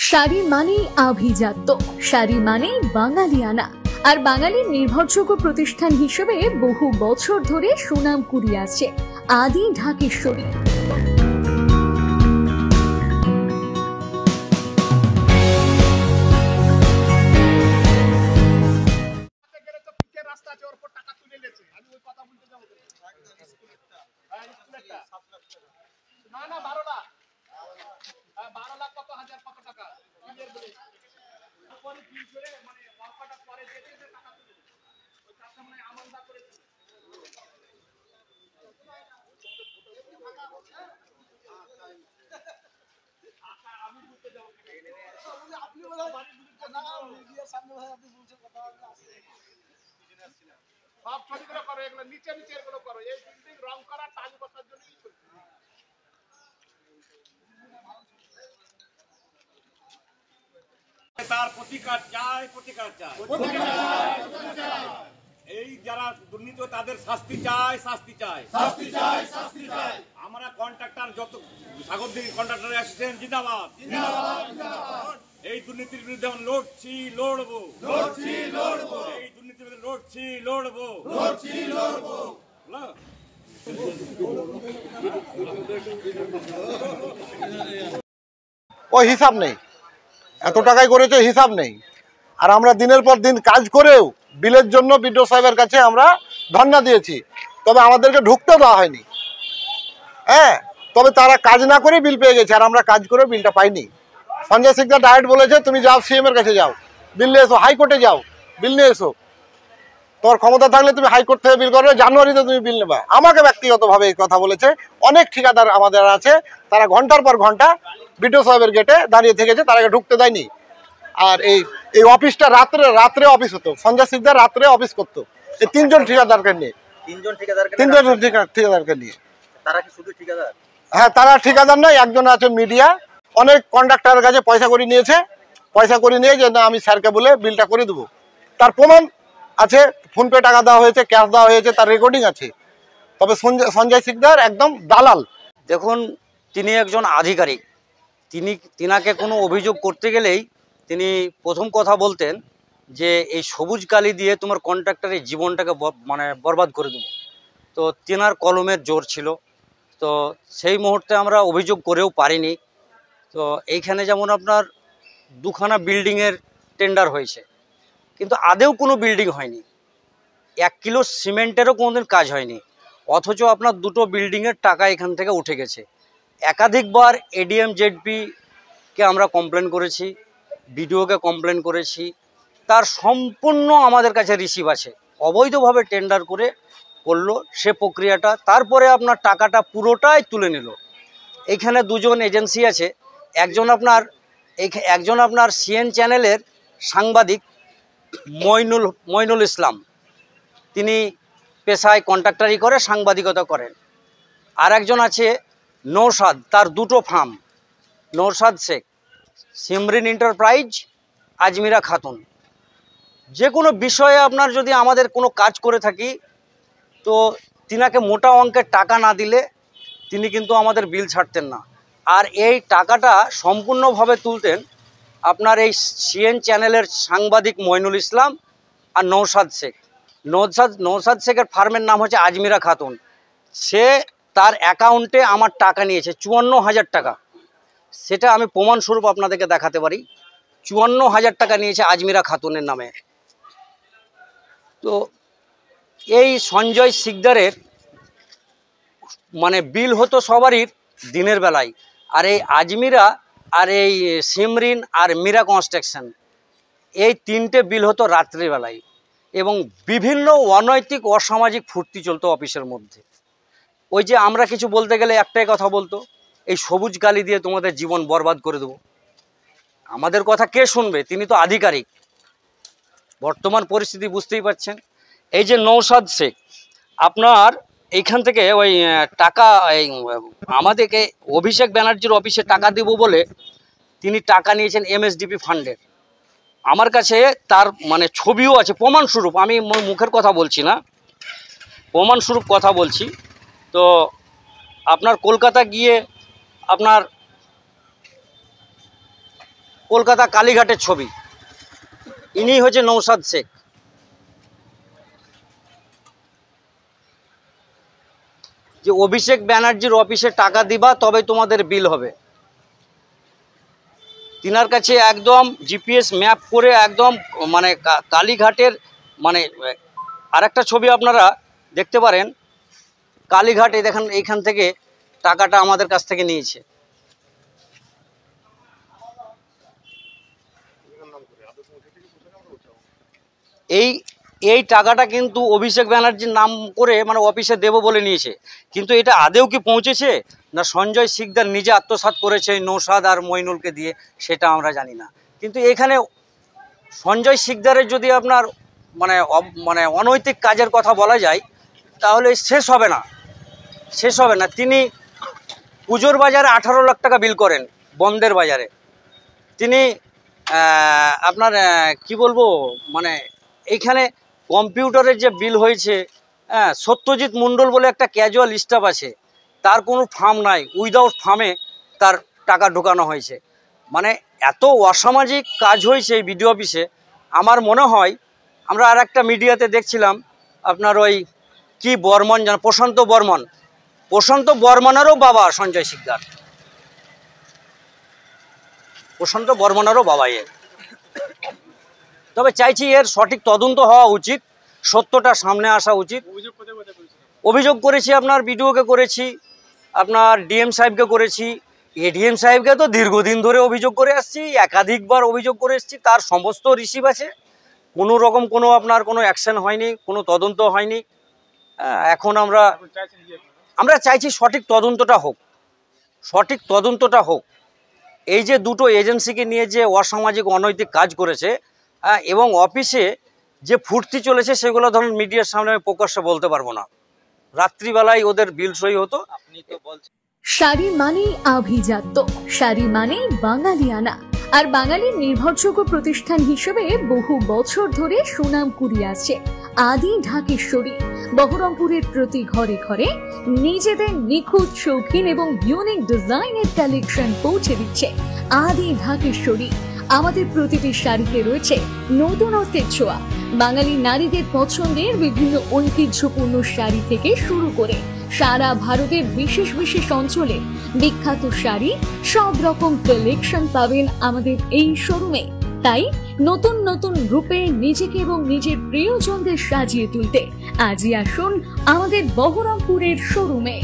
শাড়ি মানেই আভিজাত্য, শাড়ি মানেই বাঙালিয়ানা, আর বাঙালির নির্ভরযোগ্য প্রতিষ্ঠান হিসেবে বহু বছর ধরে সুনাম কুড়িয়ে আসছে আদি ঢাকেশ্বরী। সব ছবিগুলো করো, এগুলো নিচে নিচে এগুলো করো, এই বিল্ডিং রং করা টাইল বসার জন্যই তার প্রতিকার চাই, প্রতিকার চাই, এই যারা দুর্নীতি তাদের শাস্তি চাই, শাস্তি চাই, শাস্তি চাই, শাস্তি চাই। আমরা কন্ট্রাক্টর যত সাগরদিঘি কন্ট্রাক্টর অ্যাসোসিয়েশন জিন্দাবাদ, জিন্দাবাদ, জিন্দাবাদ। এই দুর্নীতির বিরুদ্ধে লড়ছি, লড়বো, লড়ছি, লড়বো। এই দুর্নীতির বিরুদ্ধে লড়ছি, লড়বো, লড়ছি, লড়বো। ওই হিসাব নেই, এত টাকায় করেছে হিসাব নেই। আর আমরা দিনের পর দিন কাজ করেও বিলের জন্য বিডিও সাহেবের কাছে আমরা ধর্ণা দিয়েছি, তবে আমাদেরকে ঢুকতে দেওয়া হয়নি। হ্যাঁ, তবে তারা কাজ না করে বিল পেয়ে গেছে, আর আমরা কাজ করে বিলটা পাইনি। সঞ্জয় সিকদার ডাইরেক্ট বলেছে তুমি যাও সিএম এর কাছে যাও, বিল নিয়ে এসো, হাইকোর্টে যাও, বিল নিয়ে এসো। তোমার ক্ষমতা থাকলে তুমি হাইকোর্ট থেকে বিল করবে, জানুয়ারিতে তুমি বিল নেবা। আমাকে ব্যক্তিগতভাবে এই কথা বলেছে। অনেক ঠিকাদার আমাদের আছে, তারা ঘন্টার পর ঘন্টা বিডিও সাহেবের গেটে দাঁড়িয়ে থেকেছে, তারাকে ঢুকতে দেয়নি। আর এই অফিসটা রাত্রে অফিস হতো, সঞ্জয় সিকদার রাত্রে অফিস করতো এই তিনজন ঠিকাদারকে নিয়ে। ঠিকাদারকে নিয়ে তারা কি শুধু ঠিকাদার? হ্যাঁ, তারা ঠিকাদার নয়, একজন আছে মিডিয়া। অনেক কন্ট্রাক্টরের কাছে পয়সা করে নিয়েছে, পয়সা করে নিয়ে যে না আমি স্যারকে বলে বিলটা করে দেবো, তার প্রমাণ আছে, ফোনপে টাকা দেওয়া হয়েছে, ক্যাশ দেওয়া হয়েছে, তার রেকর্ডিং আছে। তবে সঞ্জয় সিকদার একদম দালাল। দেখুন, তিনি একজন আধিকারিক, তিনাকে কোনো অভিযোগ করতে গেলেই তিনি প্রথম কথা বলতেন যে এই সবুজ কালি দিয়ে তোমার কন্ট্রাক্টরের জীবনটাকে বরবাদ করে দেবো। তো তেনার কলমের জোর ছিল, তো সেই মুহূর্তে আমরা অভিযোগ করেও পারিনি। তো এইখানে যেমন আপনার দুখানা বিল্ডিংয়ের টেন্ডার হয়েছে, কিন্তু আদেও কোনো বিল্ডিং হয়নি, 1 কিলো সিমেন্টেরও কোনোদিন কাজ হয়নি, অথচ আপনার দুটো বিল্ডিংয়ের টাকা এখান থেকে উঠে গেছে। একাধিকবার এডিএম জেডপিকে আমরা কমপ্লেন করেছি, বিডিওকে কমপ্লেন করেছি, তার সম্পূর্ণ আমাদের কাছে রিসিভ আছে। অবৈধভাবে টেন্ডার করলো সে প্রক্রিয়াটা, তারপরে আপনার টাকাটা পুরোটাই তুলে নিল। এইখানে দুজন এজেন্সি আছে, একজন আপনার সিএন চ্যানেলের সাংবাদিক মইনুল ইসলাম, তিনি পেশায় কন্ট্রাক্টারি করে সাংবাদিকতা করেন। আর একজন আছে নৌসাদ, তার দুটো ফার্ম, নৌসাদ শেখ, সিমরিন এন্টারপ্রাইজ, আজমিরা খাতুন। যে কোনো বিষয়ে আপনার যদি আমাদের কোনো কাজ করে থাকি, তো তিনাকে মোটা অঙ্কের টাকা না দিলে তিনি কিন্তু আমাদের বিল ছাড়তেন না। আর এই টাকাটা সম্পূর্ণভাবে তুলতেন আপনার এই সিএন চ্যানেলের সাংবাদিক মইনুল ইসলাম আর নৌসাদ শেখ। নৌসাদ শেখের ফার্মের নাম হচ্ছে আজমিরা খাতুন। সে তার অ্যাকাউন্টে আমার টাকা নিয়েছে 54,000 টাকা, সেটা আমি প্রমাণস্বরূপ আপনাদেরকে দেখাতে পারি। 54,000 টাকা নিয়েছে আজমিরা খাতুনের নামে। তো এই সঞ্জয় সিকদারের বিল হতো সবারই দিনের বেলায়, আর এই আজমিরা আর এই সিমরিন আর মীরা কনস্ট্রাকশন, এই তিনটে বিল হতো রাত্রিবেলায়, এবং বিভিন্ন অনৈতিক অসামাজিক ফুর্তি চলতো অফিসের মধ্যে। ওই যে আমরা কিছু বলতে গেলে একটাই কথা বলতো, এই সবুজ কালি দিয়ে তোমাদের জীবন বরবাদ করে দেবো। আমাদের কথা কে শুনবে? তিনি তো আধিকারিক। বর্তমান পরিস্থিতি বুঝতেই পারছেন। এই যে নৌসাদ শেখ, আপনার এইখান থেকে ওই টাকা আমাদেরকে অভিষেক ব্যানার্জির অফিসে টাকা দেব বলে তিনি টাকা নিয়েছেন এমএসডিপি ফান্ডের। আমার কাছে তার ছবিও আছে, প্রমাণস্বরূপ। আমি মুখের কথা বলছি না, প্রমাণস্বরূপ কথা বলছি। তো আপনার কলকাতা গিয়ে আপনার কলকাতা কালীঘাটের ছবি। ইনি হচ্ছে নৌসাদ শেখ। যে অভিষেক ব্যানার্জির অফিসে টাকা দিবা তবে তোমাদের বিল হবে। তিনার কাছে একদম জিপিএস ম্যাপ করে একদম মানে কালীঘাটের মানে আরেকটা ছবি আপনারা দেখতে পারেন। কালীঘাট এই দেখেন, এইখান থেকে টাকাটা আমাদের কাছ থেকে নিয়েছে। এই টাকাটা কিন্তু অভিষেক ব্যানার্জির নাম করে মানে অফিসে দেব বলে নিয়েছে, কিন্তু এটা আদেও কি পৌঁছেছে না সঞ্জয় শিকদার নিজে আত্মসাৎ করেছে নৌসাদ আর মইনুলকে দিয়ে, সেটা আমরা জানি না। কিন্তু এখানে সঞ্জয় শিকদারের যদি আপনার মানে মানে অনৈতিক কাজের কথা বলা যায় তাহলে শেষ হবে না। তিনি পুজোর বাজারে 18 লাখ টাকা বিল করেন বন্ধের বাজারে। তিনি আপনার কি বলবো মানে এইখানে কম্পিউটারের যে বিল হয়েছে, সত্যজিৎ মণ্ডল বলে একটা ক্যাজুয়াল স্টাফ আছে, তার কোনো ফার্ম নাই, উইদাউট ফার্মে তার টাকা ঢোকানো হয়েছে। মানে এত অসামাজিক কাজ হয়েছে এই বিডিও অফিসে। আমার মনে হয় আমরা আর একটা মিডিয়াতে দেখছিলাম আপনার ওই কি বর্মন জান, প্রশান্ত বর্মনেরও বাবা সঞ্জয় শিকদার, প্রশান্ত বর্মনেরও বাবা এর। তবে চাইছি এর সঠিক তদন্ত হওয়া উচিত, সত্যটা সামনে আসা উচিত। অভিযোগ করেছি আপনার বিডিওকে করেছি, আপনার ডিএম সাহেবকে করেছি, এডিএম সাহেবকে তো দীর্ঘদিন ধরে অভিযোগ করে আসছি, একাধিকবার অভিযোগ করে এসেছি, তার সমস্ত রিসিভ আছে, কোনো রকম কোনো আপনার কোনো অ্যাকশন হয়নি, কোনো তদন্ত হয়নি। এখন আমরা চাইছি সঠিক তদন্তটা হোক। এই যে দুটো এজেন্সিকে নিয়ে যে অসামাজিক অনৈতিক কাজ করেছে এবং অফিসে যে ফুর্তি চলেছে সেগুলো ধরুন মিডিয়ার সামনে আমি প্রকাশ্যে বলতে পারবো না। রাত্রিবেলায় ওদের বিল সই হতো। শাড়ি মানেই আভিজাত্য, শাড়ি মানেই বাঙালিয়ানা, আর বাঙালির নির্ভরযোগ্য প্রতিষ্ঠান হিসেবে বহু বছর ধরে সুনাম কুড়িয়ে আসছে আদি ঢাকেশ্বরী। বহরমপুরের প্রতি ঘরে ঘরে নিজেদের নিখুঁত, শৌখিন এবং ইউনিক ডিজাইনের কালেকশন পৌঁছে দিচ্ছে আদি ঢাকেশ্বরী। আমাদের প্রতিটি শাড়িতে রয়েছে নতুনত্বের ছোঁয়া। বাঙালি নারীদের পছন্দের বিভিন্ন ঐতিহ্যপূর্ণ শাড়ি থেকে শুরু করে সারা ভারতের বিশেষ বিশেষ অঞ্চলে বিখ্যাত শাড়ি, সব রকম কালেকশন পাবেন আমাদের এই শোরুমে। তাই নতুন নতুন রূপে নিজেকে এবং নিজের প্রিয়জনদের সাজিয়ে তুলতে আজই আসুন আমাদের বহরমপুরের শোরুমে।